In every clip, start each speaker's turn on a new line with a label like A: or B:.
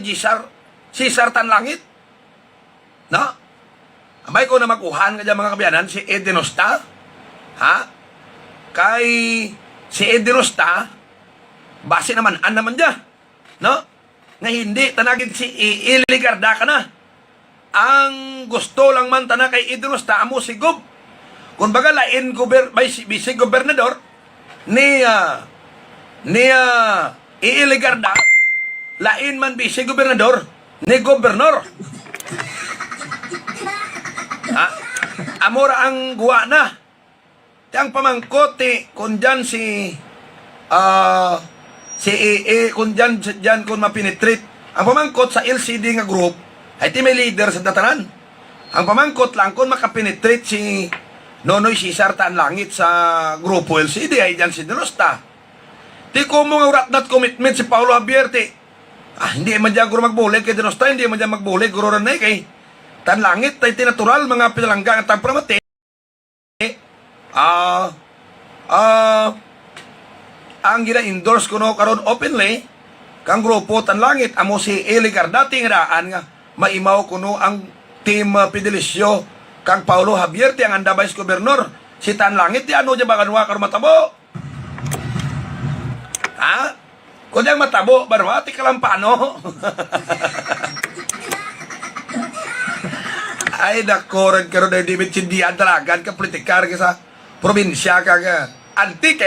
A: Nonoy Cesar Tanlangit. No? Amay ko na makuhan ka dyan mga kabiyanan, si Edinosta. Ha? Kay si Edinosta, base naman, naman dyan. No? Nga hindi, tanagin si Iligarda ka na. Ang gusto lang man tanag kay Edinosta, amo si Gob. Kung baga lain vice gobernador, ni Iligarda, lain man vice gobernador, ni gobernador. Ha? Amora ang guwa na. Yang pamangkot kung dyan kung dyan kung mapinitreat. Ang pamangkot sa LCD nga group, ay may leader sa datanan. Ang pamangkot lang kung makapinitreat si Nonoy Cesar Tanlangit sa grupo LCD, ay dyan si Delosta. Di ko mga urat commitment si Paulo Javier, hindi man dyan guro magbulig kay Delosta, hindi man dyan magbulig guro rin kay Tanlangit, ay tinatural mga pinalangga at tagpramati. Ang gina-endorse ko no karon openly, kang grupo Tanlangit, amo si Iligarda, tingraan nga, maimaw ko no ang team Fidelisio, kang Paulo Javier, ang anda vice gobernador, si Tanlangit, ano dyan ba kanwa karon matabo? Ha? Kung dyan matabo, barwa, ti kalampano. Ay, nakoran ka rin na di mitsindihan talagan ka politikar ka sa probinsya ka antik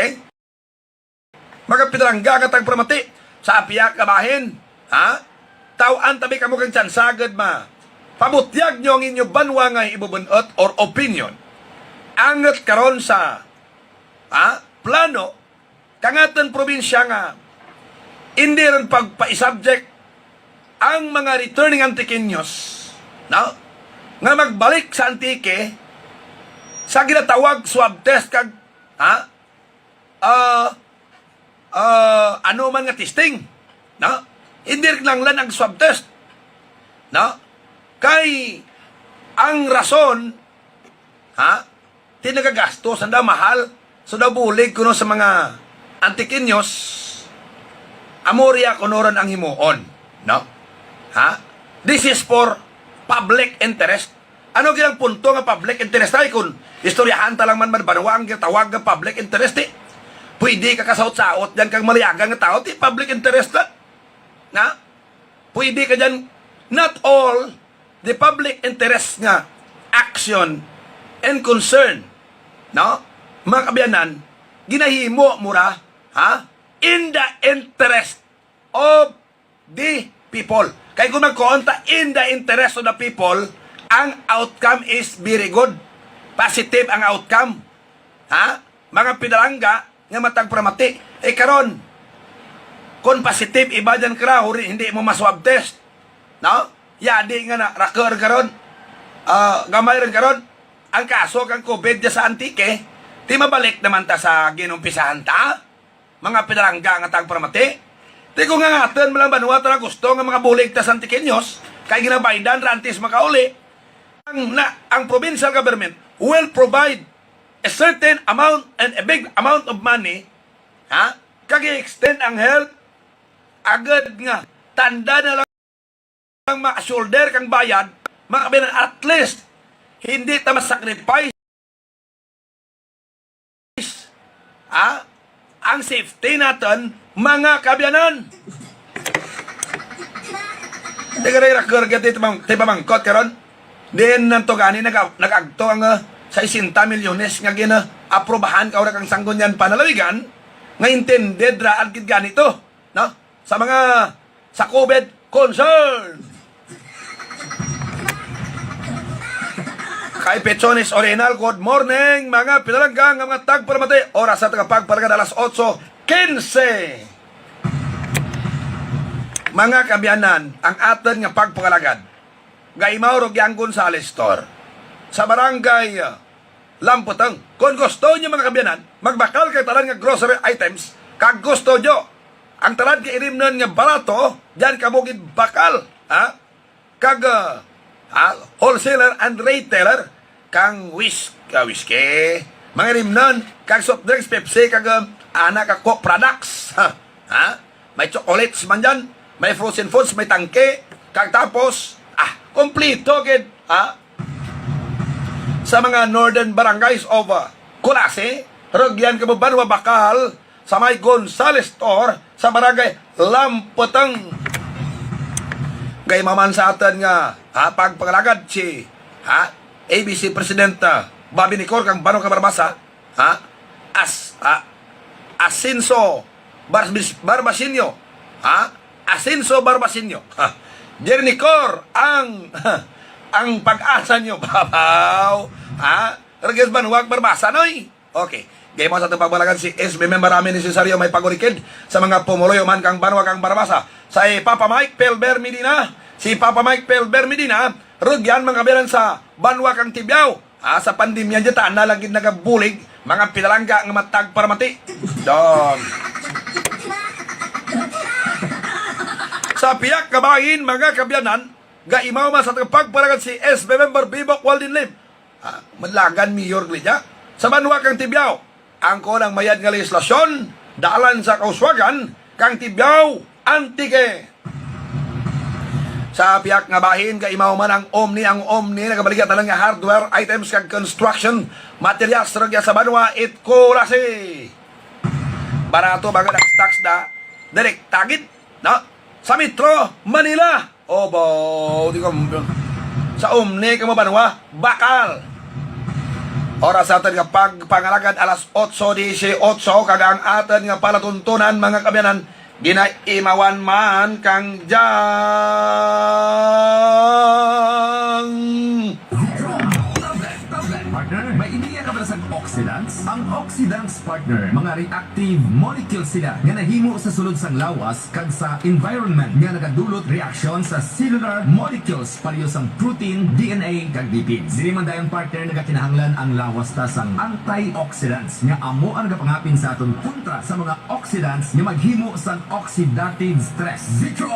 A: mga pinalangga ka tagpramati sa apiyak kabahin. Ha? Tawaan tabi ka mo kang tsansagad ma. Pabutyag nyo ang inyo banwa nga ibubunot or opinion. Angat karon sa plano kangatan probinsya nga hindi rin pagpa-subject ang mga returning antikinyos. No? Nga magbalik sa antike sa ginatawag swab test kag ano man nga testing, no? Hindi lang ang swab test, no? Kay ang rason tinagagastos anda mahal so daw bulig kuno sa mga antikinyos amorya kunoron ang himuon, no? This is for public interest. Ano ginang punto nga public interest ay kung istoryahan talang man banwa ang tawag nga public interest pwede ka kasaot-saot dyan kang maliagang nga tao public interest na pwede ka dyan not all the public interest nga action and concern, no? Mga kabiyanan, ginahimo mura in the interest of the people. Kaya kung magkonta in the interest of the people, ang outcome is very good. Positive ang outcome. Mga pinalangga nga matagpramati. Karon, kung positive, iba dyan ka hindi mo maswab test. No? Yadi nga na, rakor karon, gamay rin karon, ang kaso kang COVID dyan sa antike, di mabalik naman ta sa ginumpisahan ta. Mga pinalangga nga tagpramati. Di ko nga ngaton malang banwa na gusto nga mga bulig ta sa antikinyos, kaya ginabaydan rantis makauli. Ang provincial government will provide a certain amount and a big amount of money, kag-extend ang help, agad nga, tanda na lang ma-shoulder kang bayad, makabinan at least, hindi ta masacrifice, ang safety natin, mga kabiyanan. Nagre-record ka tayo pamangkot karon. Then nanto gani nag-agto ang 60 milyones nga gina-aprobahan ka kang sanggon yan panalawigan nga intended ra agid ganito, no? Sa COVID concern. Kay Pechones Orienal, good morning mga pinalanggang mga tagparamati. Oras sa tagapagpalagad alas 8:15. Mga kabiyanan, ang aton nga pagpakalagad Gaimaw Rogyang Gonzales Store sa barangay Lamputang. Kung gusto nyo mga kabiyanan, magbakal kay talan nga grocery items, kag gusto nyo ang talan kay irimnon nga barato, dyan kabugid bakal, kag wholesaler and retailer, kang whiskey, mga irimnon, kag soft drinks, Pepsi, kag anak kag Coke products, may chocolates man dyan, may frozen foods, may tangke, kag tapos, kompleto gid, sa mga northern barangays of Kulase, Rugyan, Kabubanwa, Bakal, sa may Gonzales Store, sa barangay Lampotang. Gay maman sa atin nga, pagpangalagad si, ABC President Bobby Nicor, kang Bano Kabarbasa, Asinso Barbasinyo, Asinso Barbasinyo, Jerry Nicor, ang pag-asa nyo, babaw, Rugyan Banwag Barbasa, noy? Okay. Gaya mo sa itong pagbalagan si SB member namin necessaryo may pagurikid sa mga pumuloy man kang Banwa kang Barbasa. Sa Papa Mike Pelber Medina, si Papa Mike Pelber Medina, Rugyan mga kabilan sa Banwa kang Tibiao. Sa pandemya dyan, na lang nagabulig, mga pinalangga ng matag para mati. Don. Sa Piyak Kabahin, mga kabiyanan, gaimaw man sa itong pagpalagan si SB member Bibok Waldin Lim. Madlagan Mayor Glidya. Sa Banwa kang Tibiao, ang konang mayad nga legislasyon, dalan sa kauswagan, kang Tibiao, Antique. Sa Piyak nga bahin, kaimaw man ang Omni nagabalikat na lang nga hardware, items kag construction, materials, ragya sa Banwa, it Kulase. Barato baga ng stocks na, direct tagit, no? Sa Metro, Manila, di ko, sa Omni, kamo Banwa, Bakal. Oras sa atin nga pagpangalagad alas 8:18 kagang atin nga palatuntunan mga kabyanan ginaimawan man kang jang.
B: Partner, may iniya ka ba sa oxidants? Ang oxidants, partner, mga reactive molecules sila nga nahimo sa sulod sang lawas kag sa environment nga nagadulot reaksyon sa cellular molecules paliyo sang protein, DNA kag lipids. Dili man dayon partner nagakinahanglan ang lawas ta sang antioxidants nga amo ang nagapangapin sa aton kontra sa mga oxidants nga maghimo sang oxidative stress. Vitro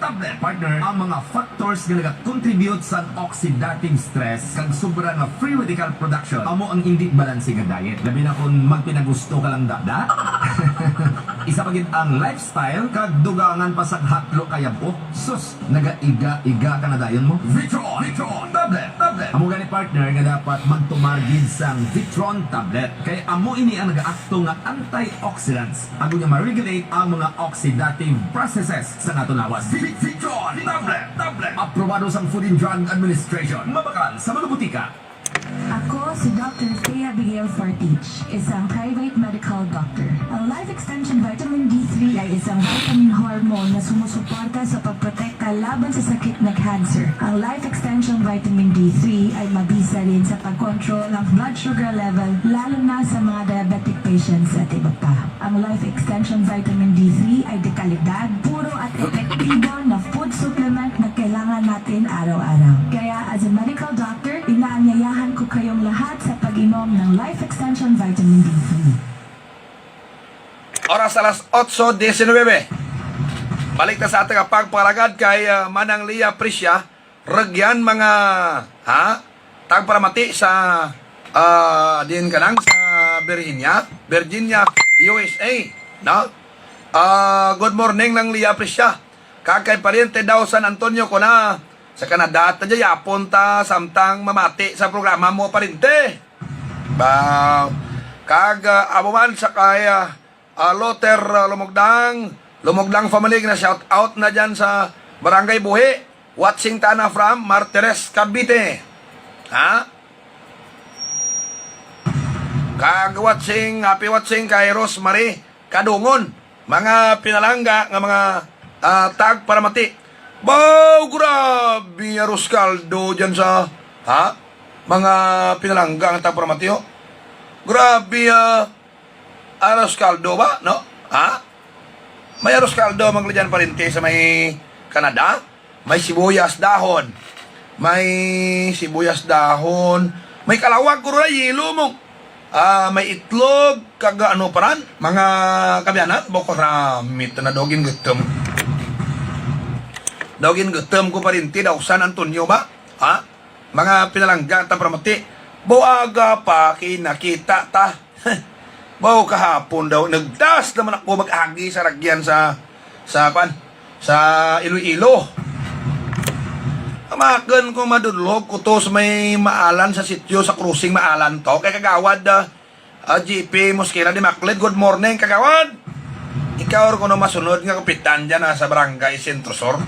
B: tablet partner, ang mga factors nga nagakontribute sa oxidative stress kag sobra nga free radical production amo ang hindi balanse nga diet. Labi na kung magpinagusto ka lang dada. Isa pa gid ang lifestyle kag dugangan pa sa hatlo kayabo. Sus, nagaiga-iga ka na dayon mo. Vitron tablet. Amo gani partner nga dapat magtumargid sang Vitron tablet kay amo ini ang nagaakto nga antioxidants ago nga ma-regulate ang mga oxidative processes sa nato lawas. Vitron tablet. Aprobado sang Food and Drug Administration. Mabakan sa mga butika.
C: Ako si Dr. Thea Abigail Fortich, isang private medical doctor. Ang Life Extension Vitamin D3 ay isang vitamin hormone na sumusuporta sa pagprotekta laban sa sakit na cancer. Ang Life Extension Vitamin D3 ay mabisa rin sa pagkontrol ng blood sugar level, lalo na sa mga diabetic patients at iba pa. Ang Life Extension Vitamin D3 ay dekalidad, puro at epektibo na food supplement na kailangan natin araw-araw. Kaya as a medical doctor, inaanyayahan ko kayong lahat sa pag-inom ng Life Extension Vitamin D3.
A: Oras alas 8:19. Balik na sa ating pagpalagad kay Manang Lia Prisya, Rugyan mga tagparamati sa din kanang sa Virginia, USA, no? Good morning ng Lia Prisya. Kakay pariente daw San Antonio ko na sa Canada at Japon ta samtang mamati sa programa mo parinte. Kag amuman sa kaya Loter Lumugdang family na shout out na dyan sa Barangay Buhi, watching tana from Martires, Cavite. Kag watching, happy watching kay Rosemary Kadungon, mga pinalangga nga mga tag paramati. Grabe arroz caldo dyan sa mga pinalangga nga tag paramati. Grabe arroz caldo ba, no? May arroz caldo mga dyan parinte sa may Canada. May sibuyas dahon. May kalawag kuro na yelo mo. May itlog, kag ano paran, mga kabyanan, boko ramit na dogin gutom. Dogin gutom ko pa rin, daw San Antonio ba? Mga pinalangga, tapramati, buaga pa, kinakita ta. Kahapon daw, nagdas naman ako mag-agi sa ragyan sa sa Iloilo. Amakan ko madulog ko to sa may maalan sa sityo sa cruising maalan to. Kay kagawad GP Mosquera de Macled. Good morning kagawad. Ikaw ko na masunod nga kapitan dyan sa barangay Centro Sur.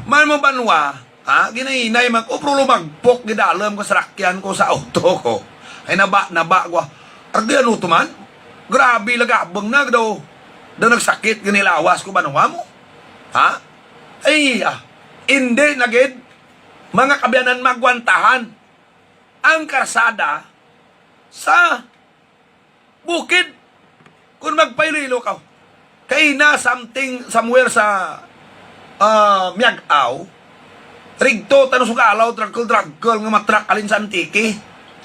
A: Man mo banwa, ginahinay mag-upro lumagpok, gidalam ko sa rakyan ko sa auto ko. Ay naba ko. Ardi ano to man? Grabe lagabang na daw. Daw nagsakit, ginilawas ko banwa mo. Ay, hindi nagid. Mga kabiyanan magwantahan. Ang karsada sa bukid. Kung magpaililo ka, kay na somewhere sa Miagaw, rigto, tanong sugalaw, dragkol, nga matrak alin sa antiki,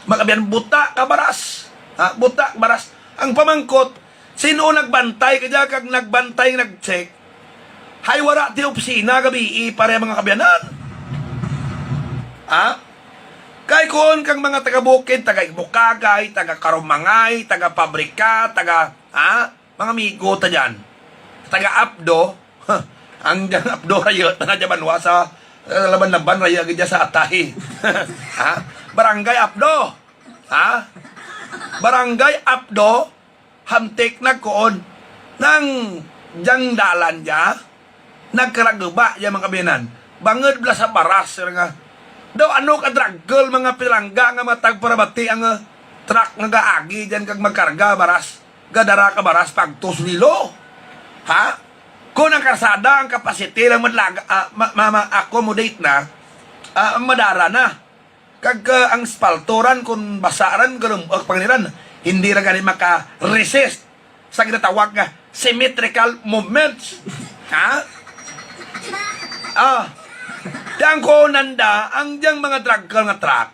A: magabiyan, buta ka baras. Buta, baras. Ang pamangkot, sino nagbantay, kaya kag nagbantay, nag-check, hay wala ti opisina, gabi, pare mga kabiyanan. Kay kon kang mga taga-bukid, taga-Ibukagay, taga-Karumangay, taga-Pabrika, mga migo ta dyan. Taga-Apdo, ang dyan Apdo rayot na dyan banwa sa laban-laban rayot dyan sa Atay. Barangay Apdo. Barangay Apdo, hamtik nagkoon nang dyan dalan dyan, nagkaragaba dyan mga kabinan. Bangod bla sa baras, nga, daw ano ka draggal mga pilangga nga matag para bati ang truck nga gaagi dyan kag magkarga baras gadara ka baras pagtos nilo. Kung ang karsada ang capacity lang accommodate na madara na kag ang spaltoran kung basaran ganun panganiran hindi ra gani maka-resist sa ginatawag nga symmetrical movements. Diyang ko nanda, ang diyang mga draggal nga truck,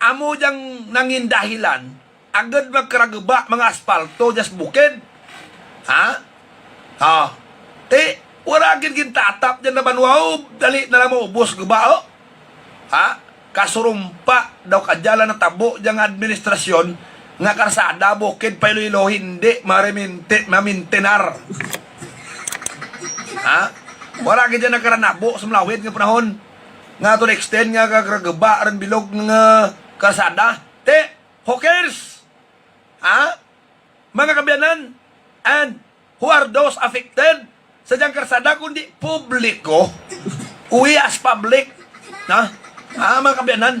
A: amo diyang nangin dahilan, agad magkaragaba mga asfalto diyas bukid. Wala gin tatap dyan na banwaw, dali na lang maubos gaba, kasurumpa daw kadyala na tabo diyang administrasyon, nga karsada, bukid, Iloilo, hindi mamintenar. Wala gin dyan nagkaranabo sa malawid nga panahon. Nga to extend nga kagragaba rin bilog ng karsada. Hawkers! Mga kabiyanan, and who are those affected sa diyang karsada kundi publiko? Uwi as public. Mga kabiyanan,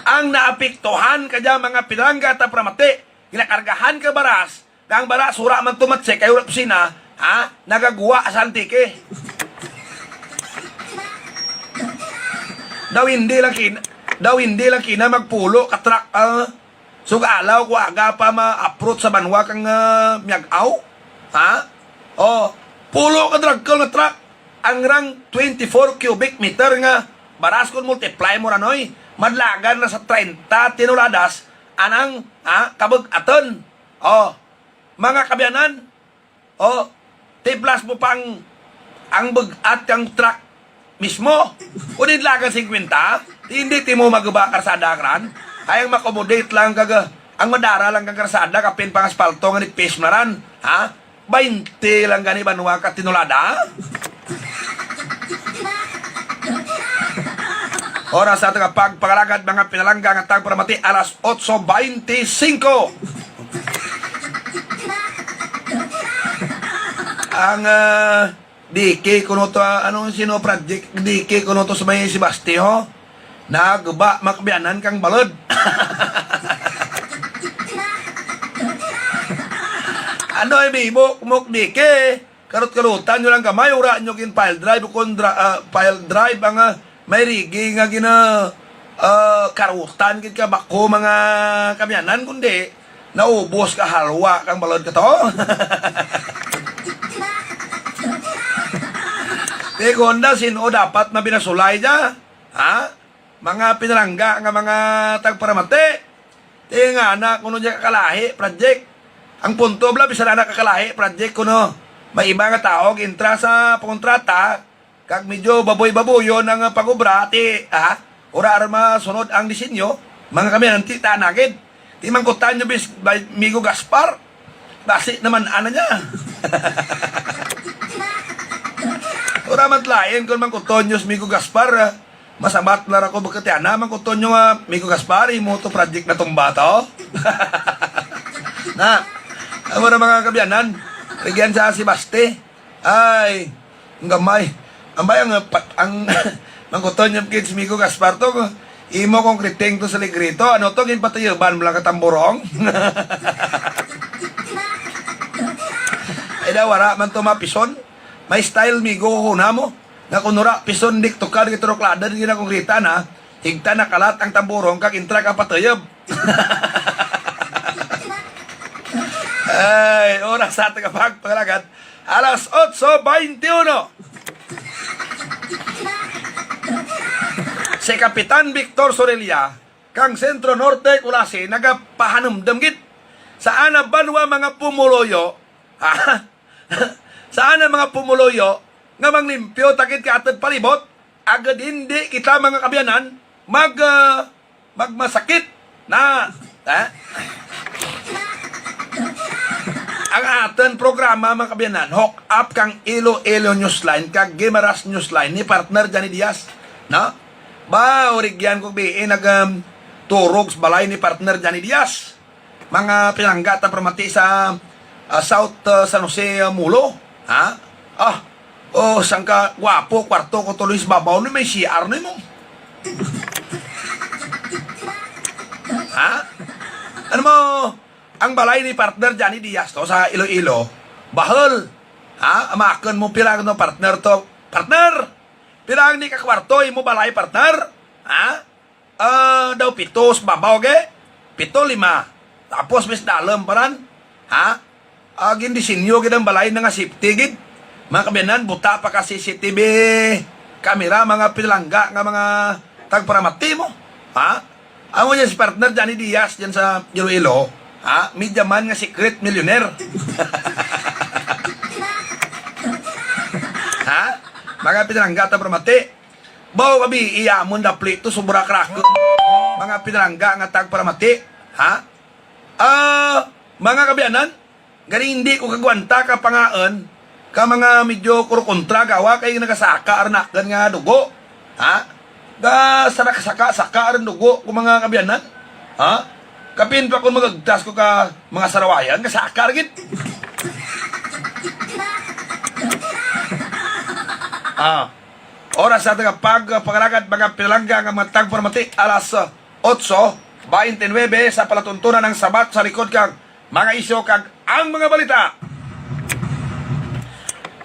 A: ang naapektuhan kadya mga pinangga at pramati, ginakargahan ka baras, kang baras, sura man tumatse, kayo rapsina, nagagawa sa antike. Daw hindi lang kina magpulo katrak sugalaw ko aga pa ma-approach sa banwa kang Miagaw. Pulo ka dragkol na truck ang rang 24 cubic meter nga baras kon multiply mo ranoy madlagan na sa 30 tinuladas anang kabag-aton. Mga kabyanan, tiplas mo pang ang bag-at kang truck mismo, unid lagan 50, hindi ti mo magaba karsada kran, kayang makomodate lang kaga, ang madara lang kang karsada, kapin pang aspalto nga ni Pes naran, 20 lang gani banwa ka tinulada. Oras sa ating pagpagalagad mga pinalangga nga tagparamati, alas 8:25. Ang DK kuno to anong sino project DK kuno to sa may Sebastio nagba makbianan kang balod. Ano ay bibo kumok DK karot-karutan nyo lang kamay ura nyo kin file drive kung file drive ang may rigi nga gina karutan kin ka bako mga kamyanan kundi naubos ka halwa kang balod ka to. Honda, sino dapat na binasulay niya? Mga pinalangga nga mga tagparamate. Nga na, kuno niya kakalahi, project. Ang punto, bla, bisa na kakalahi, project, kuno. May iba nga tao, intra sa pangontrata, kag medyo baboy-baboy ang pag-ubra, ura arma sunod ang disenyo, mga kami nanti tanagid. Di mangkutan nyo bis, Migo Gaspar. Basi naman, ano niya? Ura man lain kung man kutonyos Migo Gaspar, masabat lara ko bagkatiana man kutonyo nga Migo Gaspar, imo to project na tong bata, oh. Na, amo na mga kabyanan, bigyan sa si Basti, ay, ang gamay, ang bayang, ang mangkutonyo kids Migo Gaspar to, imo kong kriting to sa ligrito, ano to, ginpatayaban mo lang katamburong. Ay daw, wala man to mapison. May style Migo kuna mo. Nga kunura, pison dik tukar gitrokladan gina kong rita na. Higta na kalat ang tamburong kag intra ka patayab. Ay, oras sa ating pagpagalagat. Alas 8:21. Si Kapitan Victor Sorelia, kang Sentro Norte Kulasi, nagapahanumdam git. Saan na banwa mga pumuloyo, ha? Saan na mga pumuloyo, nga manglimpyo takit ka atad palibot, agad hindi kita mga kabyanan, magmasakit na, ha? Ang aton programa mga kabyanan, hook up kang Iloilo Newsline, kag Gimaras Newsline, ni partner Johnny Diaz, no? Ba, origyan ko biin, turogs balay ni partner Johnny Diaz. Mga pinanggata pramati sa South San Jose Mulo, ha? Sang ka gwapo, kwarto ko tuloy sa babaw ni may CR ni mo. Ha? Ano mo, ang balay ni partner Johnny Diaz to sa Iloilo, bahol. Ha? Amakan mo pirang no partner to. Partner! Pirang ni kakwarto, mo balay partner? Ha? Daw pitos babaw ge? 7-5. Tapos mis dalam paran, ha? Agin di sinyo gid ang balay nga safety gid. Mga kabyanan, buta pa ka CCTV kamera, mga pilangga nga mga tagparamati mo, ha? Amo yan si partner Johnny Diaz dyan sa Iloilo, ha? Media man nga secret millionaire. Ha? Mga pilangga tagparamati. Bawo kabi iyamon da plito sobra crack. Mga pilangga nga tagparamati, ha? Mga kabyanan, gani hindi ko kagwanta ka pangaan ka mga medyo kontra gawa kay nagasaka arna gan nga dugo, ha? Ga saka aran dugo ko mga kabyanan, ha? Kapin pa kung magagdas ko ka mga sarawayan gasaka gid. Oras sa taga pagpangalagat mga pilangga nga matag formati alas 8:29 sa palatuntunan ng sabat sa likod kag mga isyo kag ang mga balita.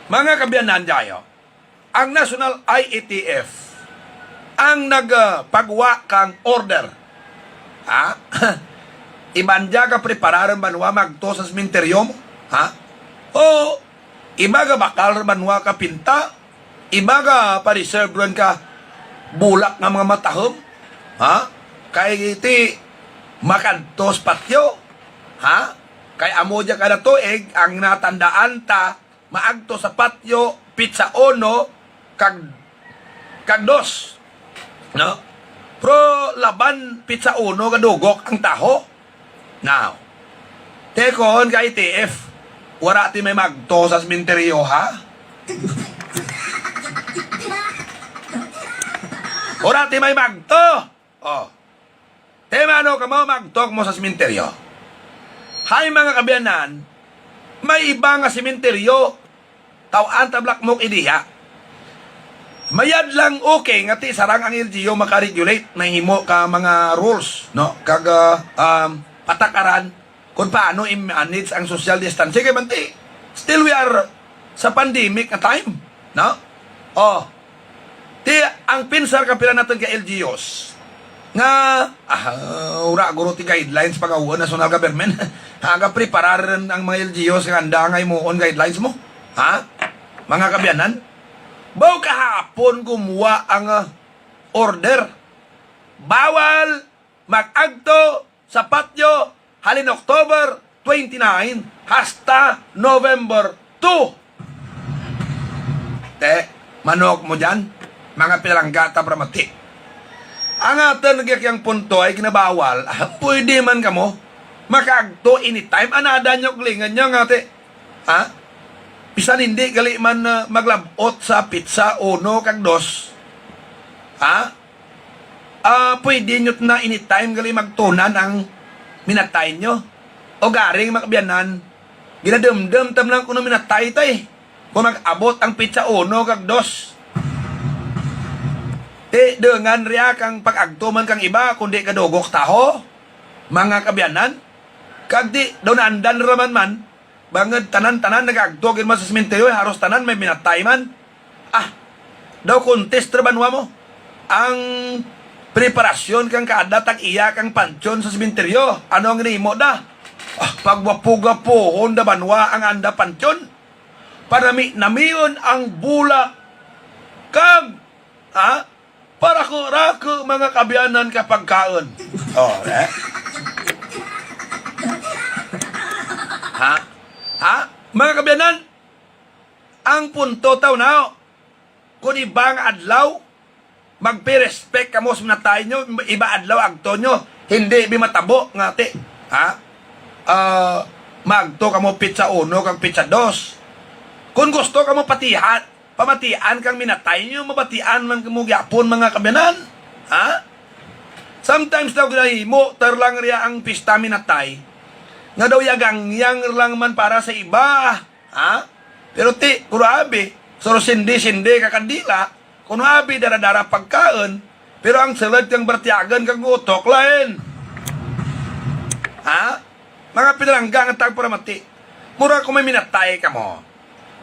A: Mga kabyanan dayo, ang National IATF ang nagpagwa kang order. Ha? Ibanja ka prepararan banwa magto sa sementeryo mo? Ha? O ibaga bakal banwa ka pinta? Ibaga pa-reserve ka bulak nga mga matahom? Ha? Kay iti makantos patyo, ha? Kay amo dya kada tuig ang natandaan ta maagto sa patyo pizza ono kag dos, no? Pro laban pizza uno kadugok ang taho. Now, tekon kay ITF, wala ti may magto sa sementeryo, ha? Wala ti may magto. Oh. Tema ano ka mo magtok mo sa sementeryo. Hay mga kabyanan, may iba nga sementeryo tawan tablak mo idiha. Mayad lang okay nga ti sarang ang LGU makaregulate na himo ka mga rules, no? Kag patakaran kung paano i-manage ang social distancing. Kaya banti, still we are sa pandemic na time, no? Ti ang pinsar kapila natin ka LGUs nga ura guro ti guidelines pag-awa national government. Haga prepararan ang mga LGUs nga handa nga imuon guidelines mo, ha? Mga kabyanan, baw kahapon gumawa ang order bawal mag-agto sa patyo halin October 29 hasta November 2. Manok mo dyan, mga pilanggata pramati. Ang atin nagyakyang punto ay kinabawal, pwede man kamo, makaagto anytime, anada nyo klingan nyo nga te. Ha? Bisan hindi gali man maglabot sa pizza 1 kag 2. Ha? Pwede nyo na anytime gali magtunan ang minatay nyo. O garing makabiyanan, ginadumdum tam lang kung minatay tay. Kung mag-abot ang pizza 1 kag 2. Dengan riya kang pag-agtuman kang iba, kundi kadugok taho, mga kabiyanan. Kag di, daw naandan raman man, bangad tanan-tanan nag-agtugin man sa sementeryo, haros tanan may minatay man. Daw contest rabanwa mo. Ang preparasyon kang kaada iya kang pansyon sa sementeryo. Ano ang nimo da? Pagwapo-gapo, honda banwa ang anda pansyon. Para namiyon ang bulak kag, para ko rako mga kabiyanan kapag kaon. Mga kabiyanan, ang punto taw na, kung ibang adlaw, magpe-respect kamo sa minatay nyo, iba adlaw agto nyo, hindi bimatabo nga ti. Magto kamo pizza 1 kang pizza 2. Kung gusto kamo pamatian kang minatay nyo, mabatian man kamo gyapon mga kabiyanan. Sometimes daw ginahimo, tarlang riya ang pista minatay, nga daw yang lang man para sa iba. Pero kurabi, soro sindi kakandila, kunabi dara-dara pagkaon, pero ang salad kang bertiagan kang utok lain. Mga pinalanggang at tagparamati, mura kung may minatay ka mo,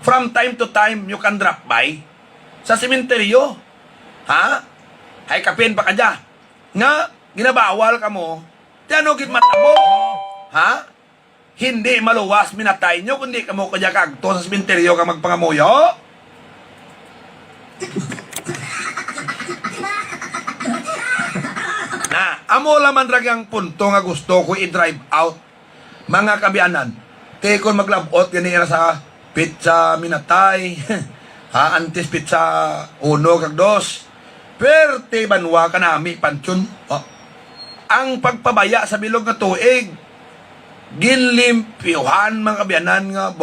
A: from time to time, you can drop by sa sementeryo. Ay kapin pa ka dya. Nga, ginabawal ka mo, tiano git matabo. Hindi maluwas minatay nyo, kundi ka mo kaya kagto sa sementeryo ka magpangamuyo. Amo laman ragang punto nga gusto ko i-drive out, mga kabiyanan. Kaya kung maglabot ganira sa pizza minatay, antes pizza 1 kag 2, perte banwa ka nami pansyon. Ang pagpabaya sa bilog nga tuig, ginlimpyuhan mga kabiyanan nga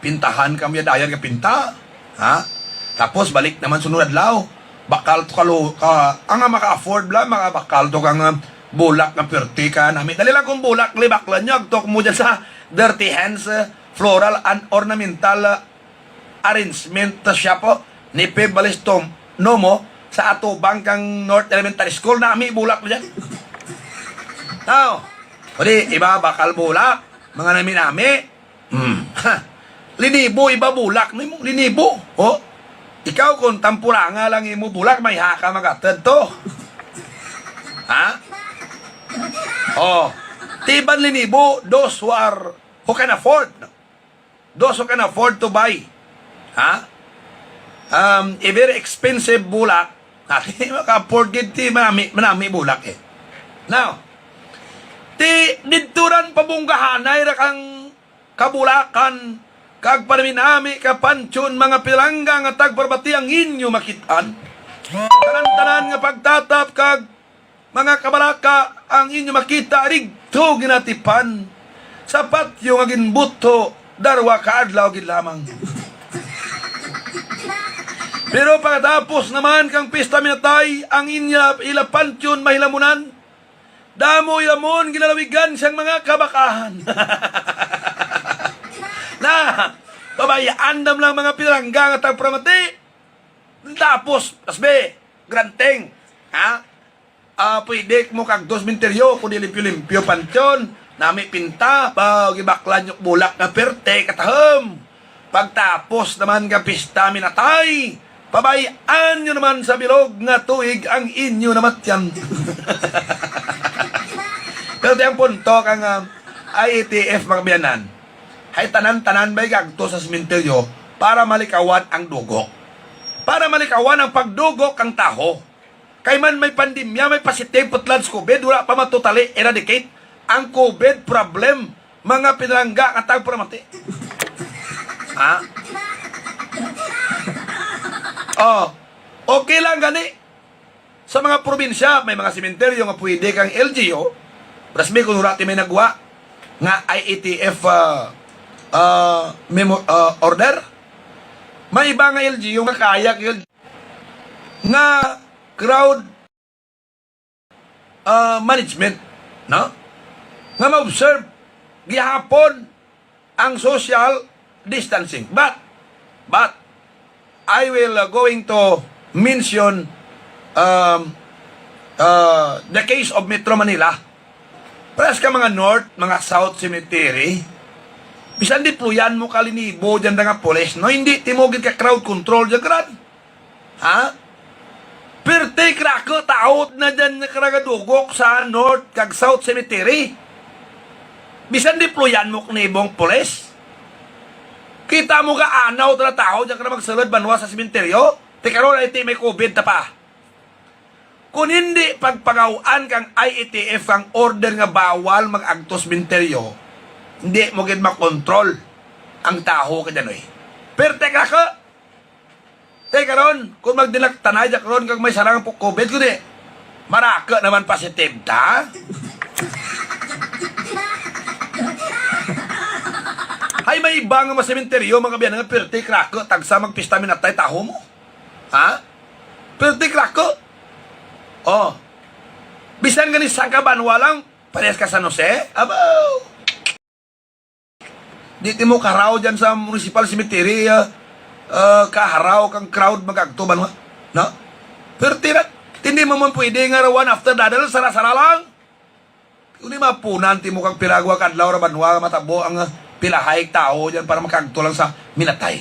A: pintahan kami dayan nga pinta. Tapos balik naman sunod adlaw, bakal to ang maka-afford bla, bakal to kang bulak nga perti ka namin. Dali lang kung bulak libaklan nyo, agtok mo dyan sa Dirty Hands Floral and Ornamental Arrangement siya po, ni Peb Balistom Nomo, sa Atubang kang North Elementary School, nami bulak mo dyan. Pwede, iba bakal bulak, mga nami. Linibo, iba bulak, linibo. Ikaw kung tampuranga lang imo bulak, may haka magatad to. Tiban linibo, those who can afford. Those who can afford to buy. A very expensive bulak, maka-afford ti manami bulak eh. Now, dituran pabunggahanay ra kang kabulakan, kag panaminami ka pansyon mga pilangga nga tagparbati ang inyo makitaan. Tanan-tanan nga pagtatap kag mga kabalaka ang inyo makita rigto ginatipan. Sa patyo nga ginbuto darwa ka adlaw gid lamang. Pero pagkatapos naman kang pista minatay ang ila pansyon mahilamunan, damo ilamon ginalawigan siyang mga kabakahan. Babayaan lang mga pinalangga nga tagpramati. Tapos, tasbe, granteng. Pwede mo kag 2 minteryo, kung limpyo-limpyo pansyon, nami pinta, gibaklan yung bulak na perte, katahom. Pagtapos naman ka pista minatay, pabayaan nyo naman sa bilog nga tuig ang inyo namatyan. Pero tiyang punto kang IATF mga biyanan, ay tanan-tanan ba'y gagto sa sementeryo para malikawan ang dugo. Para malikawan ang pagdugo kang taho. Kay man may pandemya, may positive putlads COVID, wala pa matutali eradicate ang COVID problem, mga pinalangga at tagpramati. Okay lang gani. Sa mga probinsya, may mga sementeryo nga pwede kang LGO, rasmi kung urati may nagwa nga IATF order, May iba nga LGU nga kaya nga crowd management, no? Nga ma-observe gihapon ang social distancing. But I will going to mention the case of Metro Manila. Paras ka mga North, mga South Cemetery, bisan di pluyan mo kalinibo dyan na nga polis, no? Hindi timogin ka crowd control dyan, gran. Ha? Perte krako, taot na dyan na karagadugok sa North kag South Cemetery. Bisan di pluyan mo kanibong polis. Kita mo ka anaw na tao dyan ka na magsulod banwa sa sementeryo. Tekaroon na iti may COVID na pa. Kung hindi pagpagawaan kang IETF kang order nga bawal mag-agtos sementeryo, hindi mo gid makontrol ang tao ka dyan, oy. Pero teka ka, ron, kung magdinak tanay dyan ron kag may sarang po COVID, kundi maraka naman positive ta. Hay may iba nga masementeryo, mga biyan nga, pero teka ka, tagsa magpista minatay taho mo. Ha? Pero teka ka, oh, bisan ganis sang ka banwa lang, parehas ka San Jose, abaw. Dito mo karaw dyan sa municipal cemetery, kaharaw kang crowd magagtuban mo. No? Pero hindi mo man pwede nga rawan after dadal, sara-sara lang. Kung di mapunan, ti mo kang piragwa kadlaw rabanwa, matabo ang pilahay tao dyan para makagto lang sa minatay.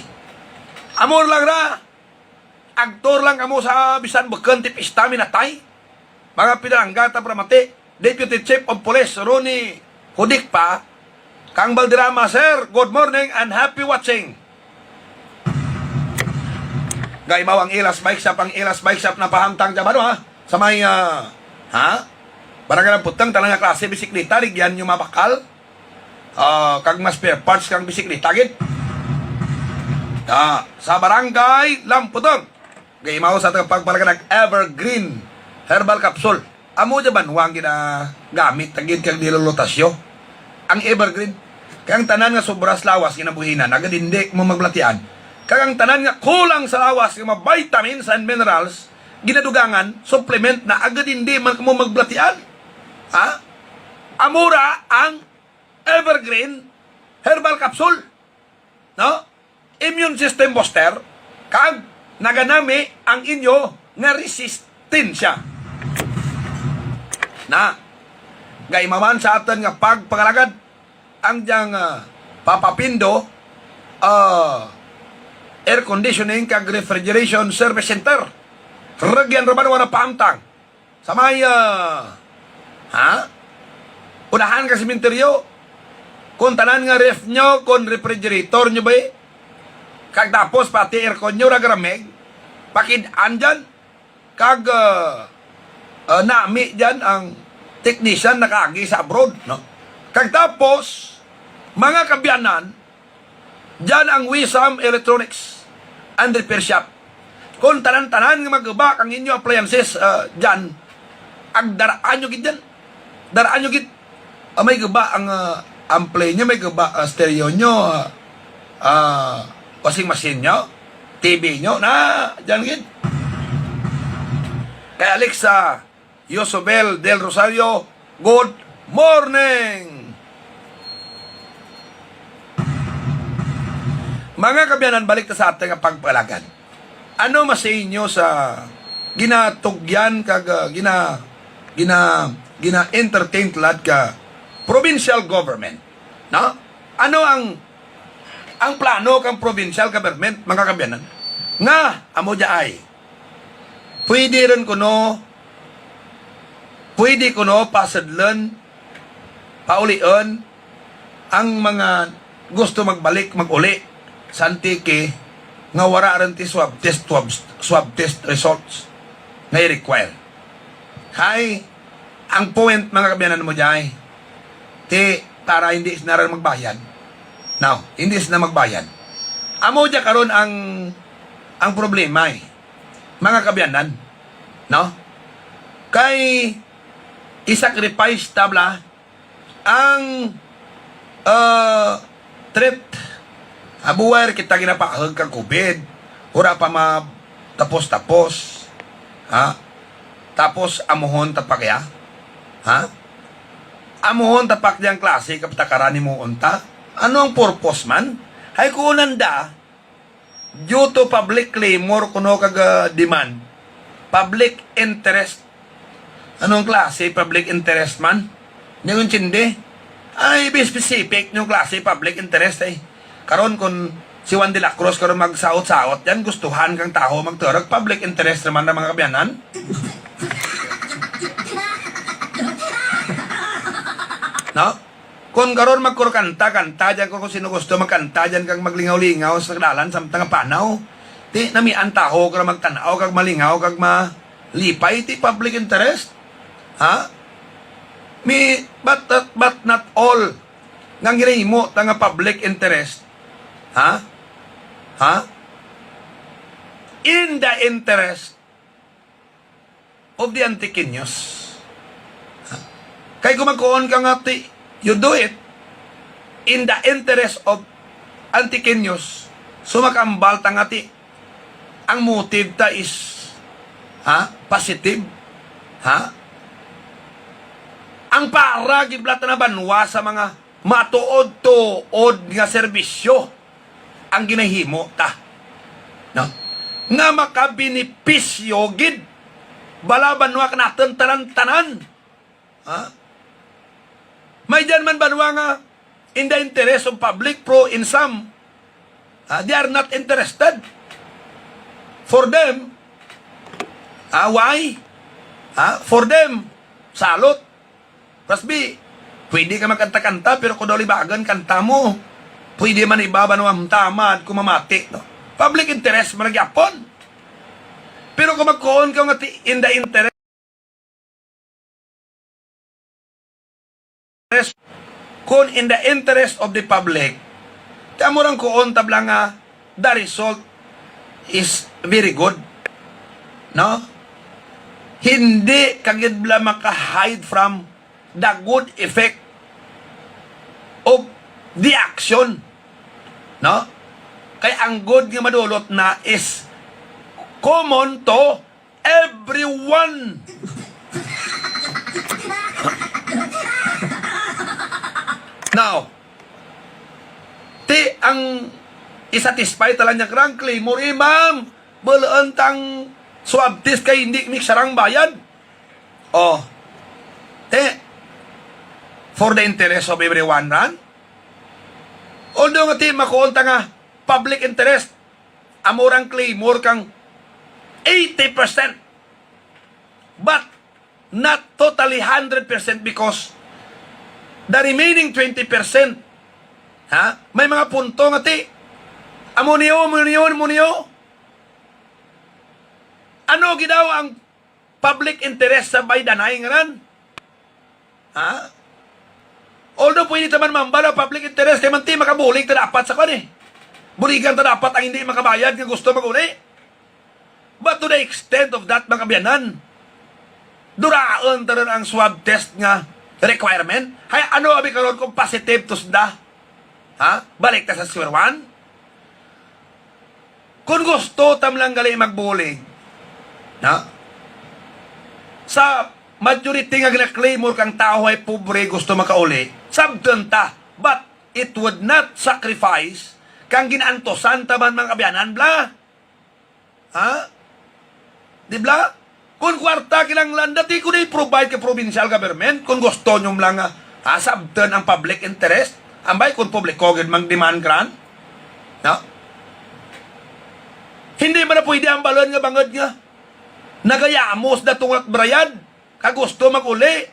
A: Amor lang na. Aktor lang kamo sa bisan beken ti pista minatay. Mga pinanggata pramati, Deputy Chief of Police Ronnie Hudik pa, Kang Balderrama, sir, good morning and happy watching. Gay mawang ilas bike shop, ang ilas bike shop na pahamtang dyan, ano ha? Sa may, ha? Parang ka ng putang, talang nga klase, bisikleta, rigyan yung mabakal. Kag mas spare parts kang bisikleta, gid. Sa barangay, Lamputong. Gay maw sa pagpalaga ng Evergreen Herbal Capsule. Amo dyan banwang gamit, tagid kang nilulutasyo. Ang Evergreen. Kaya ang tanan nga sobras lawas, kinabuhinan, agad hindi mo maglatian. Kaya ang tanan nga kulang sa lawas, yung mga vitamins and minerals, ginadugangan, supplement na agad hindi mo maglatian. Ha? Amura ang Evergreen Herbal Capsule. No? Immune system booster, kag naganami ang inyo nga resistensya. Na, gaimaman sa atin nga pagpagalagad ang diyang papapindo air conditioning kag refrigeration service center. Ragyan raman wala paamtang. Sa may unahan ka sementeryo, kung tanan nga ref nyo, kung refrigerator nyo ba kag tapos pati aircon nyo ragarameg, pakidaan dyan, kag nami dyan ang technician nakagi sa abroad, no? Kag tapos, mga kabyanan, dyan ang Wisam Electronics and Repair Shop. Kung tanan-tanan nga magubak ang inyo appliances dyan, ang daraan nyo gid dyan. Daraan nyo gid. May guba ang ampli nyo, may guba stereo nyo, washing machine nyo, TV nyo, na, dyan gid. Kay Alexa Yosobel del Rosario, good morning! Mga kabyanan, balik na sa ating pagpalagan. Ano masay inyo sa ginatugyan kag gina-entertain lad ka provincial government? No? Ano ang plano kang provincial government, mga kabyanan? Nga, amo ay pwede ko no pasadlan, paulian ang mga gusto magbalik, mag-uli sa antike nga wala rin ti swab test results na i-require. Hay, ang point, mga kabyanan mo dyan, para hindi na rin magbayad. Now, hindi na magbayad. Amo dyan karon ang problema mga kabyanan, no? Kay i-sacrifice tabla ang threat abuwer kita ginapahag kang COVID Ura pa tapos-tapos. Ha? Tapos amuhon tapakya. Ha? Amuhon tapak diyang klase kapatakaran ni mo unta. Ano ang purpose man? Hay kunan da, due to public clamor kuno kag demand. Public interest. Anong klase public interest man? Hindi ko intindi. Ay, be specific yung klase public interest eh. Karon kung si Juan de la Cruz karon magsaot-saot yan, gustuhan kang tao magturag public interest naman ng mga kabyanan. No? Kung karon magkurkanta-kanta dyan kung sino gusto magkanta dyan kang maglingaw-lingaw sa dalan samtang panaw. Ti namian taho kag magtanaw kag malingaw kag malipay ti public interest. Ha? But not all nga ginahimo ta nga public interest. Ha? Ha? In the interest of the Antiquinios. Kay kung magkuon ka nga ti, you do it in the interest of Antiquinios. So makambal ta nga ti, ang motive ta is positive. Ha? Ang para giblat na banwa sa mga matuod-tuod nga serbisyo ang ginahimo ta. No? Nga makabinipisyo gid bala banwa ka natin tanan-tanan. Ha? May dyan man banwa nga in the interest of public, pro in some. They are not interested. For them, why? For them, salot. Plus B, pwede ka magkanta-kanta, pero kung libagan kanta mo, pwede man iba banwa tamad kung mamati. No? Public interest, malagyapon. Pero kung magkuon ka nga in the interest, kung in the interest of the public, tamo lang kuon tabla nga the result is very good. No? Hindi kagid bla maka-hide from the good effect of the action. No? Kay ang good nga madulot na is common to everyone. Now, ang isatisfy talang niya krang claimor, ma'am, balaan tang swab test kay hindi sarang bayad. Oh, for the interest of everyone, ran? Although nga makuunta nga public interest, amurang claimor kang 80%, but not totally 100% because the remaining 20%, may mga punto nga amuniyo. Ano gidaw ang public interest sa baydanay nga ran? Although pwede taman mambala public interest, kaya man makabulig ta dapat sa kwan buligan ta dapat ang hindi makabayad nga gusto mag-uli. But to the extent of that, mga kabyanan, duraan ta rin ang swab test nga requirement. Hay ano abi karon kung positive to da? Balik ta sa square one. Kung gusto tam lang gali magbulig. Sa majority nga gina-claim mo kang tao ay pobre gusto makauli. Sabton ta, but it would not sacrifice kang ginantosan taman mga kabyanan bla. Di bla? Kung kwarta kilang landa, di ko na-provide ka provincial government. Kung gusto nyo lang sabtan ang public interest, ambay kung publiko mang demand grant. No? Hindi ba na pwede ang balon nga bangod nga? Nagayamos na tungat brayad. Kagusto mag-uli.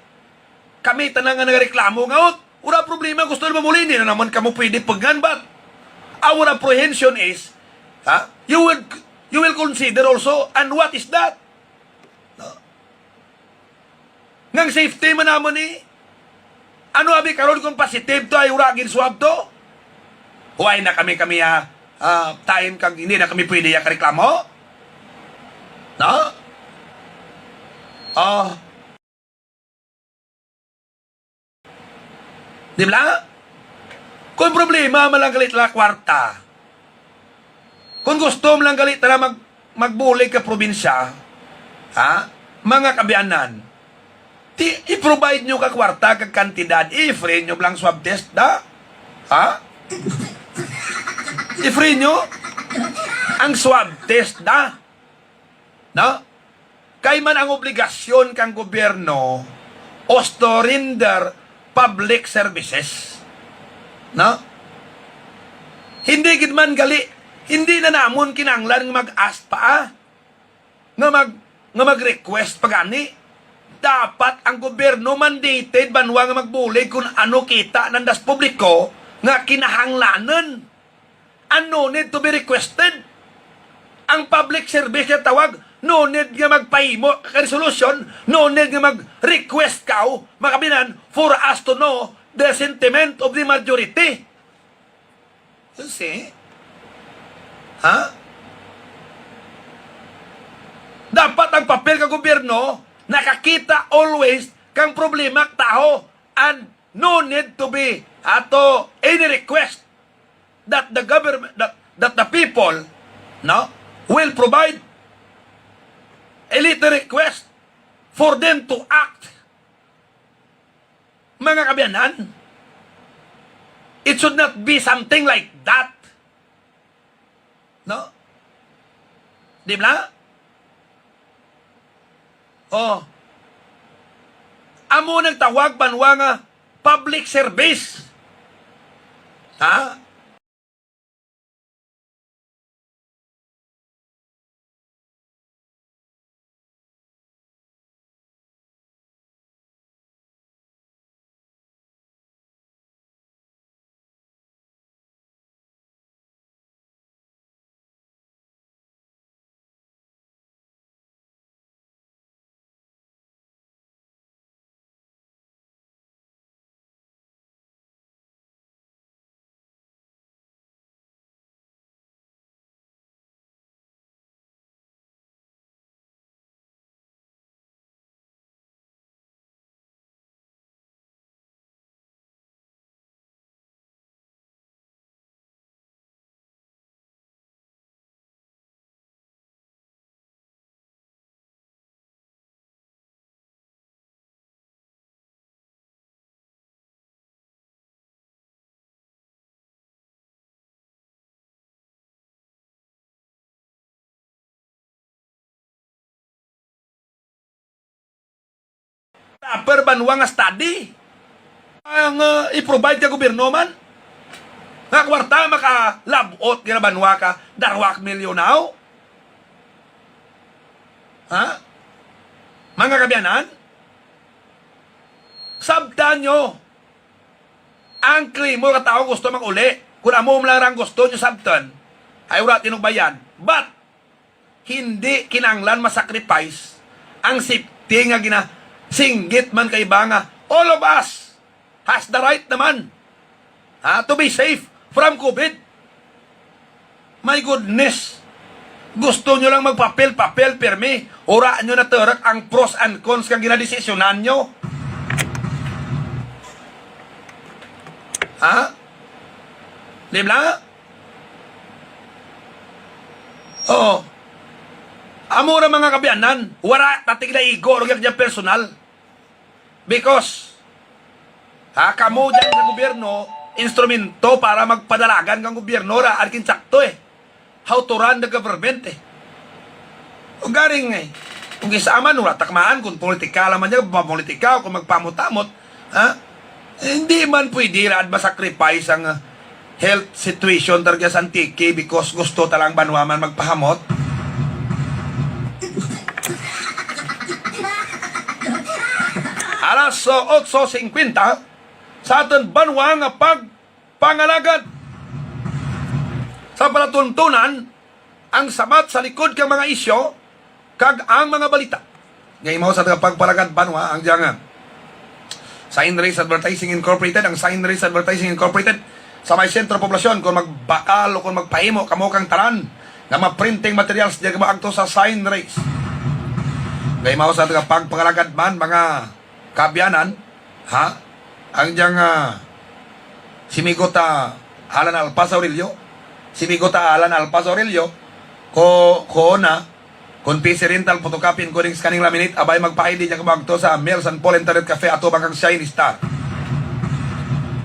A: Kami tanang nga nagareklamo nga out. Ura problema, gusto na mamuli. Hindi na naman kamo pwede paggan. But our apprehension is, you will consider also, and what is that? Ngang safety man naman ano abi karon kung positive to ay uragin swab to? Huwag na kami time kag hindi na kami pwede ya reklamo? No? Di ba? Kung problema malang galit la kwarta. Kung gusto mo lang galit na magbulig ka probinsya, ha? Mga kabiyanan, i-provide nyo ka kwarta, ka kantidad, i-free nyo lang swab test, da? Ha? I-free nyo ang swab test, da? No? Kay man ang obligasyon kang gobyerno os to render public services. No? Hindi gid man gali, hindi na namon kinanglan mag-ask pa nga mag-request pagani. Dapat ang gobyerno mandated banwa nga magbulig kung ano kita nandas publiko nga kinahanglanan. Ano need to be requested? Ang public service nga tawag, no need nga magpahimo ka resolution, no need nga mag-request ka makabinan for us to know the sentiment of the majority. You see? Ha? Dapat ang papel ka gobyerno nakakita always kang problema tao and no need to be ato any request that the government that the people no will provide a little request for them to act. Mga kabiyanan, it should not be something like that. No? Di ba? Oh. Amo nagtawag banwa nga public service. Ha? Per banwa nga study ang i-provide ka gobyerno man nga kwarta makalabot nga banwa ka darwak milyonaw. Ha? Mga kabiyanan, sabtan nyo ang klimo ka tao gusto mag-uli. Kung amo lang rang gusto nyo sabtan ay ura tinugbayan, but hindi kinanglan masacrifice ang safety nga singgit man kay banga. All of us has the right naman to be safe from COVID. My goodness, gusto nyo lang magpapel-papel permi, ura nyo na terak ang pros and cons kang ginadesisyonan nyo. Ha? Di ba? Oo. Amo na mga kabiyanan, wala tatig na igo o yung personal. Because, kamo dyan sa gobyerno, instrumento para magpadalagan ng gobyerno, arkin sakto how to run the government O garing kung isama wala takmaan, kung politika naman niya, politika, kung magpamutamot, hindi man pwede rad masacrifice ang health situation talaga sa antiki because gusto talang banwaman magpahamot. Alas 8:50 sa aton banwa nga pagpangalagad sa palatuntunan ang sabat sa likod kang mga isyo kag ang mga balita. Ngayon mo sa pagpalagad banwa ang diyangan Signrace Advertising Incorporated, ang Signrace Advertising Incorporated sa may sentro poblasyon kung magbakal o kung magpahimo kamo kang taran nga ma-printing materials diyan maagto sa Signrace. Ngayon mo sa pagpangalagad man mga kabyanan, ang diyang simigota Alan Alpaz Aurelio, si Bigo Taalan Alpas Aurelio, ko na, kung PC Rental, photocopy, encoding, scanning, laminate, abay magpa-ID niya kumagto sa Mel San Paul Internet Cafe ato bangkang Shiny Star.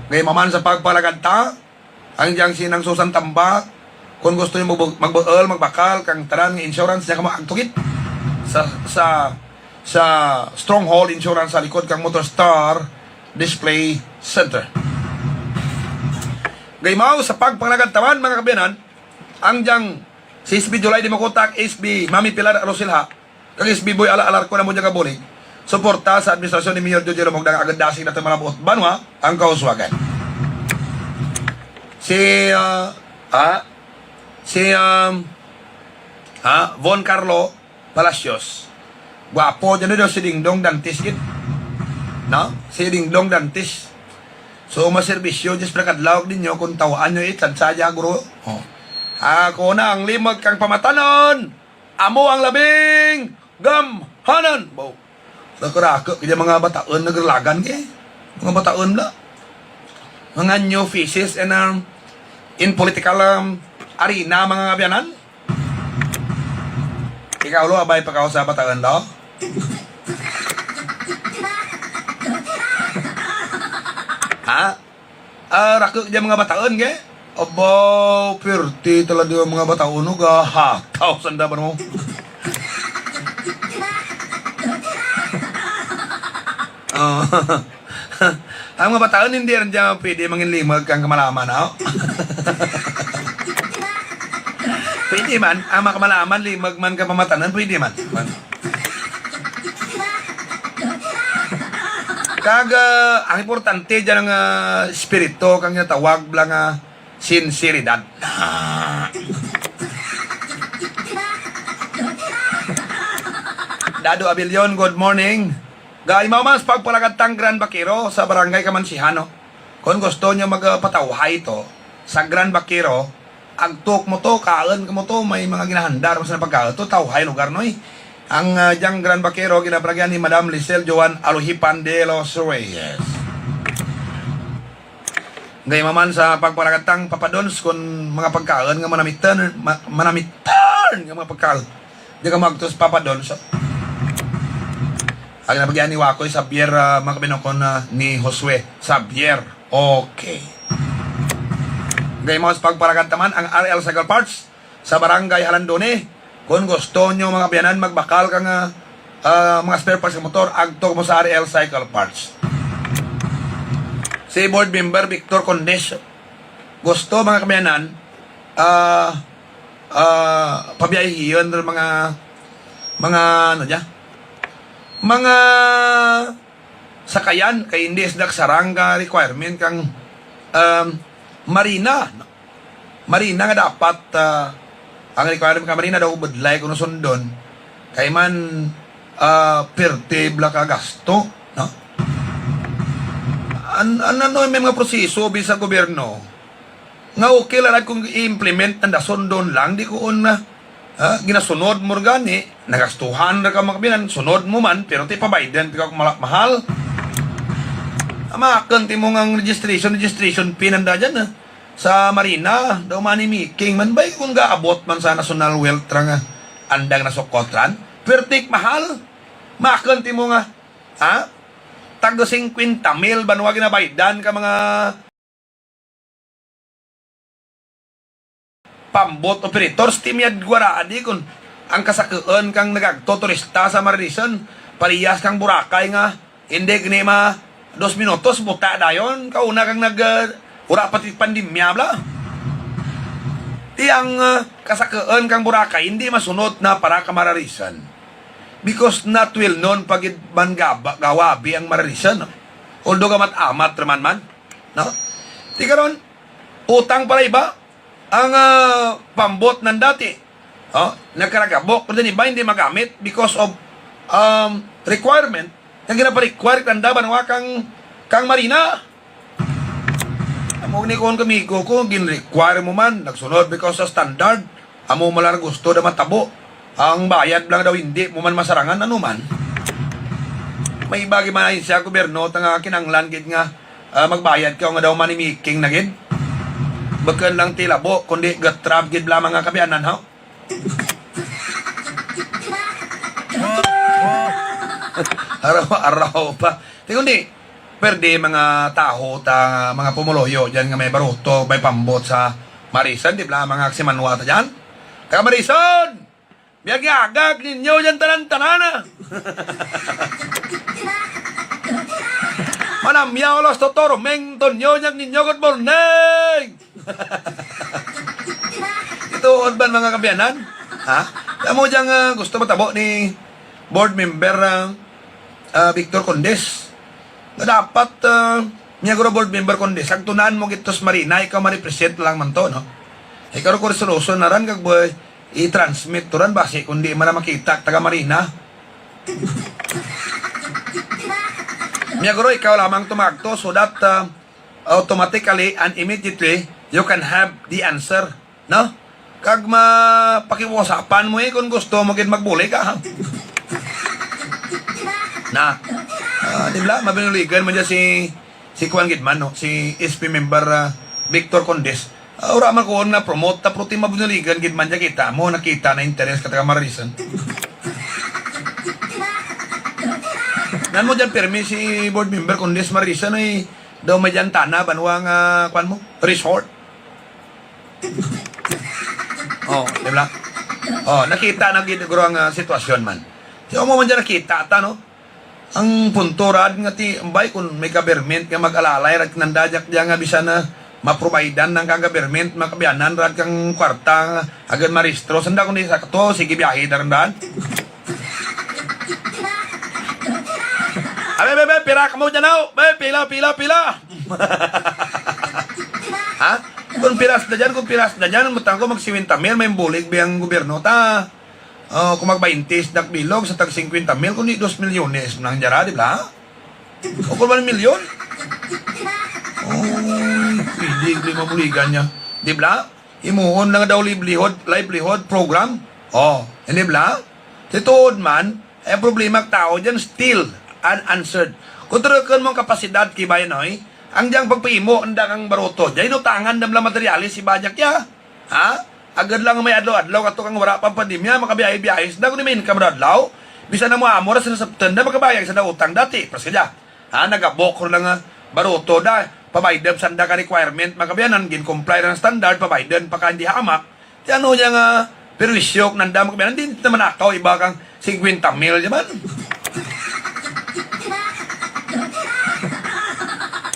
A: Ngayon maman sa pagpalaganta, ang diyang sinang susang tambak, kung gusto niyo magbuol, magbakal, kang taran ng insurance niya kamagtugit sa Stronghold Insurance sa likod kang Motor Star Display Center. Gaymaw sa pagpanglagantawan mga kabiyanan, ang diyang si SB July di Makotak, SB Mami Pilar Arosilha, kang SB Boy Ala-Alar ko na mo diyang kabulig, suporta sa administrasyon ni Mayor Jojo Lamog ng agad-dasing natin malabuot banwa ang kauswagan. Von Carlo Palacios, gwapo dyan doon si Dingdong Dantis gid, no? Si Dingdong Dantis. So maserbisyo just prakadlawag ninyo kung tawaan nyo itlansaya guro. Ako na ang limag kang pamatanon, amo ang labing gamhanan. Wow. Nakarako kaya mga bataon nagralagan kay mga bataon na mga new faces and in political arena mga kabyanan. Ikaw lo abay pagkaw sa bataon lo. Rako kaya mga bataon kay. Aba, perti talaga yung mga bataon no ga hataw sanda ba mo? Ang mga bataon hindi rin dyan pwede manginlimag kang kamalaman, no? Pwede man, ang mga kamalaman, limag man ka pamatanan, pwede man. Ang importante dyan ang espiritu, kang tawag lang sinseridad. Dado Abilion, good morning. Gay mamas pagpalagatang Grand Bakiro sa Barangay Kamansihano. Kung gusto nyo magpatawhay ito sa Grand Bakiro, agtok mo to, kaan ka mo to, may mga ginahandar mo sa pagkaan ito, tawhay lugar no eh. Ang diyang Grand Bakiro, ginabragyan ni Madam Lisel Joan Aluhipan de los Reyes. Gay maman sa pagpalagatang papadons kung mga pagkaan nga manamitan nga mga pagkaan. Di ka magtos papadons. Ang napagyan ni Wakoy, Xavier, mga kabinokon ni Josue. Xavier, okay. Ngayon mga pagparagantaman, ang RL Cycle Parts sa Barangay Halandone. Kung gusto nyo mga kabiyanan, magbakal ka nga mga spare parts ng motor, agtog mo sa RL Cycle Parts. Si board member Victor Condes, gusto mga kabiyanan, pabiyahiyon mga sakayan kay hindi isdak sarangga requirement kang marina nga dapat ang requirement ka marina daw budlay kung sundon kay man pertibla ka gasto no ano may mga proseso bisa gobyerno nga okay lang kung i-implement na sundon lang di ko na ginasunod mo gani, nagastuhan na ka makabinan, sunod mo man, pero ti pabaydan, ti ka mahal. Amakan ti mo ng registration pinanda dyan sa Marina, daw money making man ba, kung gaabot man sa National Wealth nga andang nasukotran, pero tik mahal. Makan ti mo nga, tagdo 50 mil, banwa ginabaydan ka mga pambot operators timyad guaradi kun ang kasakeen kang nagagtoturista sa Marison paliyas kang Boracay nga hindi gnema 2 minutos buta dayon kauna kang ura pati pandemya bla ti ang kasakeen kang Boracay hindi masunod na para ka Marison because not well known pagid man gawabi ang Marison no? Although gamat amat man no ti karon utang pala iba ang pambot ng dati, nagkaragabok, pero iba hindi magamit because of requirement. Yung ginapa-require tanda ba nawa kang marina? Amo ni kung kamigo ko, gin-require mo man, nagsunod because sa standard, amo malar gusto na matabo. Ang bayad lang daw hindi, mo man masarangan, ano man. May bagay man siya, gobyerno, tanga kinanglan, gid nga, magbayad ka, nga daw money making na gid. Bakan lang tilabo, kundi gatrab gid lamang nga kabianan, ha? Araw-araw pa. Di kundi, perde mga taho, mga pumuloyo, dyan nga may baruto, may pambot sa Marisan, di ba? Mga aksimanwa ta dyan. Taga Marisan! Biyag-agag ninyo dyan tanan-tanana. Manamyaw los totoro, meng tonyo nyak ninyo, good morning! Ito, ba mga kabiyanan? Ha? Tamo dyan gusto matabo ni board member Victor Condes. Na dapat, niya guro board member Condes, agtunaan mo gitos Marina, ikaw ma-represent lang man to, no? Ikaw ko resolution na ran, kag boy, i-transmit to ran, basi, kundi man na makita, taga Marina. Niya guro, ikaw lamang tumagto, so that automatically and immediately, you can have the answer, no? Kag mapakiwasapan mo kung gusto mo gid magbuli ka, ha? Na, di ba, mabinuligan mo dyan si Kuan Gidman, no? Si SP member Victor Condes. Ura man ko na promote, tapos mabinuligan Gidman dyan kita mo, nakita na interest ka taga Marisan. Nan mo dyan permi si board member Condes Marisan ay daw may dyan tana, banwang Kuan mo, resort. Oh, di ba? Oh, nakita na ginaguro ang sitwasyon man. Siya mo man dyan nakita, no? Ang punto rad nga ti ambay kung may government nga mag-alalay rad nandajak diya nga bisa na ma-providean ng kang government makabianan rad kang kwarta agad maristro sanda kung di sakto sige biyahe darandan. Abe pira ka mo dyan ako pila ha? Kung piras na dyan matang ko mag-50 mil may bulig biyang gobyerno ta kung mag-20 dak bilog sa tag 50 mil kundi 2 milyones nang jara, di ba? O kung 1 milyon? Hindi mabuligan niya. Di ba? Imuhon lang daw livelihood program. Di ba? Tituod man, problema tao dyan still unanswered. Kung turukan mong kapasidad kibayan oy, ang diyang pagpaimo, ang dakang baroto, dyan inutangan damla materialis si Bajak ya. Ha? Agad lang may adlaw-adlaw kato kang wala pang pandemya, makabiyahe-biyahe. Sa may income na adlaw, bisa na mo amor sa September, makabayag sa utang dati. Pero kaya, nagabok lang baruto da, pabaydan sa ka requirement, makabiyanan, gin-comply ng standard, pabaydan pa ka hindi hamak. Di ano niya nga, perwisyok, nanda, makabiyanan, hindi naman ako, iba kang 50 mil, yaman.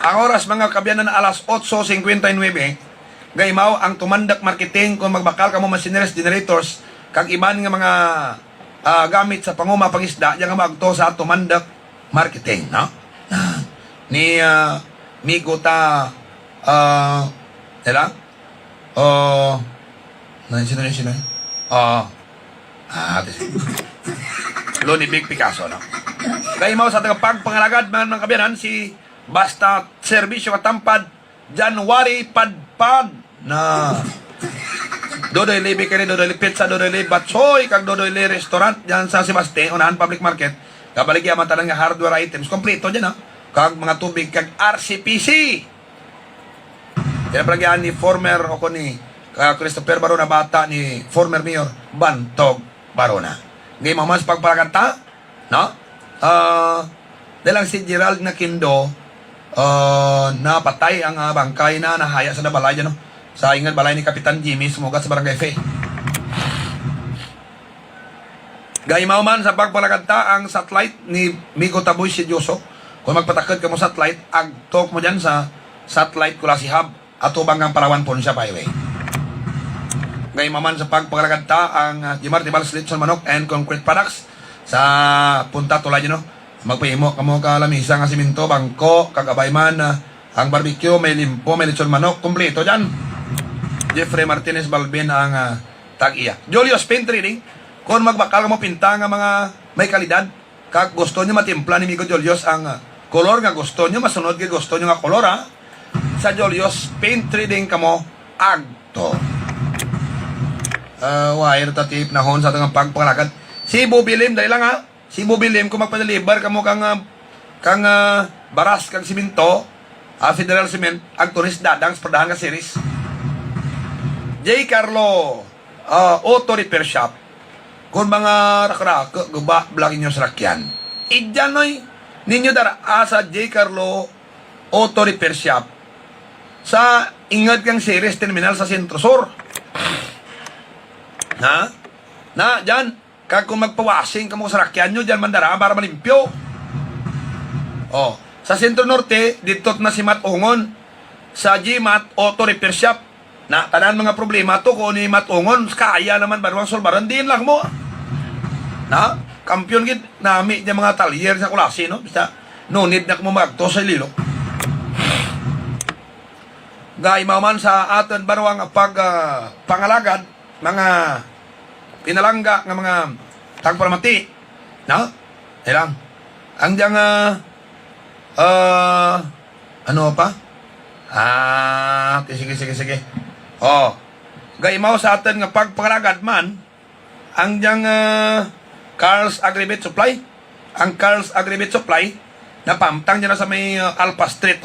A: Ang oras mga kabiyanan alas 8:59, gaymaw ang tumandak marketing kung magbakal ka mo machineries generators kag iban nga mga gamit sa panguma pangisda diyan nga magto sa tumandak marketing, no? Ni migo ta sino Loni Big Picasso, no? Gaymaw sa pagpangalagad mga kabiyanan si basta serbisyo katampad January padpad na Dodoy Libi kani Dodoy Pizza, Dodoy Batsoy kag Dodoy Restaurant diyan sa Sebastian unahan public market. Kabaligya man tanang nga hardware items kompleto diyan, ha. Kag mga tubig kag RCPC. Kaya palagyan ni former o ni Christopher Barona bata ni former mayor Bantog Barona. Ngay mamas pagparakanta, no? Dalang si Gerald na Kindo napatay ang bangkay na nahaya sa nabalay dyan, no? Sa ingat balay ni Kapitan Jimmy sumugat sa Barangay Fe. Gaymaw man sa pagpalakanta ang satellite ni Miko Taboy si Diyoso. Kung magpatakad ka mo satellite, agtok mo dyan sa satellite Kulasi Hub at Tubanggang Palawan Ponsa Highway. Gaymaw man sa pagpalakanta ang Jimar Tibals Litson Manok and Concrete Products sa Punta Tulay dyan, no? Magpahimo kamo kalamisa nga siminto, bangko, kagabay man ang barbecue, may limpo, may lechon manok, kumpleto dyan. Jeffrey Martinez Balbin ang tag-iya. Julius Paint Trading, kung magbakal mo pinta nga mga may kalidad, kag gusto nyo matimpla ni Migo Julius ang kolor nga gusto nyo, masunod nga gusto nyo nga kolor, ha? Sa Julius Paint Trading kamo, agto. Wire tatip na hon sa itong pagpangalakat. Si Bubilim, dahil lang, ha? Si Bubilim, kung magpadalibar kamo kang baras kang siminto, Federal Cement, ang turis dadang sa perdahan ka series. J. Carlo Auto Repair Shop, kung mga rakraka, guba, blocking yung sakyan. Idjanoy, ninyo dara, sa J. Carlo Auto Repair Shop, sa ingad kang series terminal sa Sentro Sur. Ha? Na, dyan, kag kung magpawasing ka mo sa sakyan nyo, dyan mandara para malimpyo. Oh, sa Sentro Norte, dito na si Mat Ungon, sa G-Mat Auto Repair Shop, na tanan mga problema to kung ni Mat Ungon, kaya naman ba naman solbaran, din lang mo. Na, kampiyon gid nami yung mga talyer sa klase, no? Basta, no need na kumamagto sa ililo. Gay man sa aton barwang pangalagad, mga pinalangga ng mga tagparamati, no? Ilang, ang diyang, ano pa? Sige. Oh, gaymaw sa atin nga pagpangalagad man, ang diyang Carl's Aggregate Supply, ang Carl's Aggregate Supply, na pamtang dyan na sa may Alpha Street,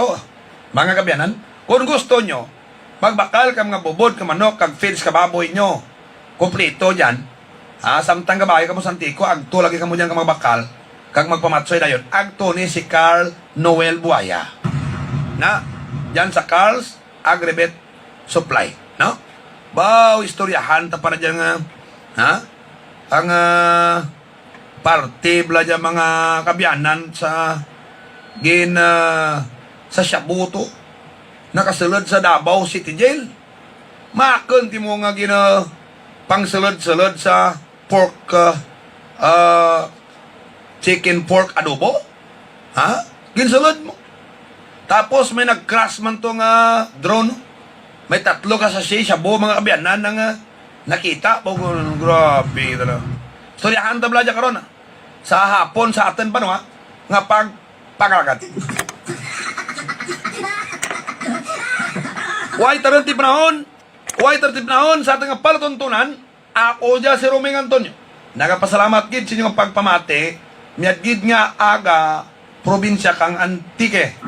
A: mga kabyanan, kung gusto nyo, magbakal ka mga bubod, ka manok, kag feeds, ka baboy nyo, kumplito dyan, samtang gabay ka mo santiko, agto lagi ka mo dyan ka magbakal, kag magpamatsoy na yun, agto ni si Carl Noel Buaya. Na, dyan sa Carl's Aggregate Supply, no? Baw, istoryahan ta para dyan ang parte bla dyan mga kabyanan sa sa Shabuto, nakasulod sa Davao City Jail. Makon ti mo nga pangsulod-sulod sa pork chicken pork adobo. Ginsulod mo. Tapos may nag-crash man to nga drone. May 3 ka sa Shabu, mga kabyanan na nakita. Grabe talaga. Storyahan tabla dyan karon. Sa hapon sa atin pa no nga pagkalagat. Why 30 panahon sa ating palatuntunan, ako dyan si Roming Antonio. Nagapasalamat gid sa inyong pagpamati, miyad gid nga aga probinsya kang Antique.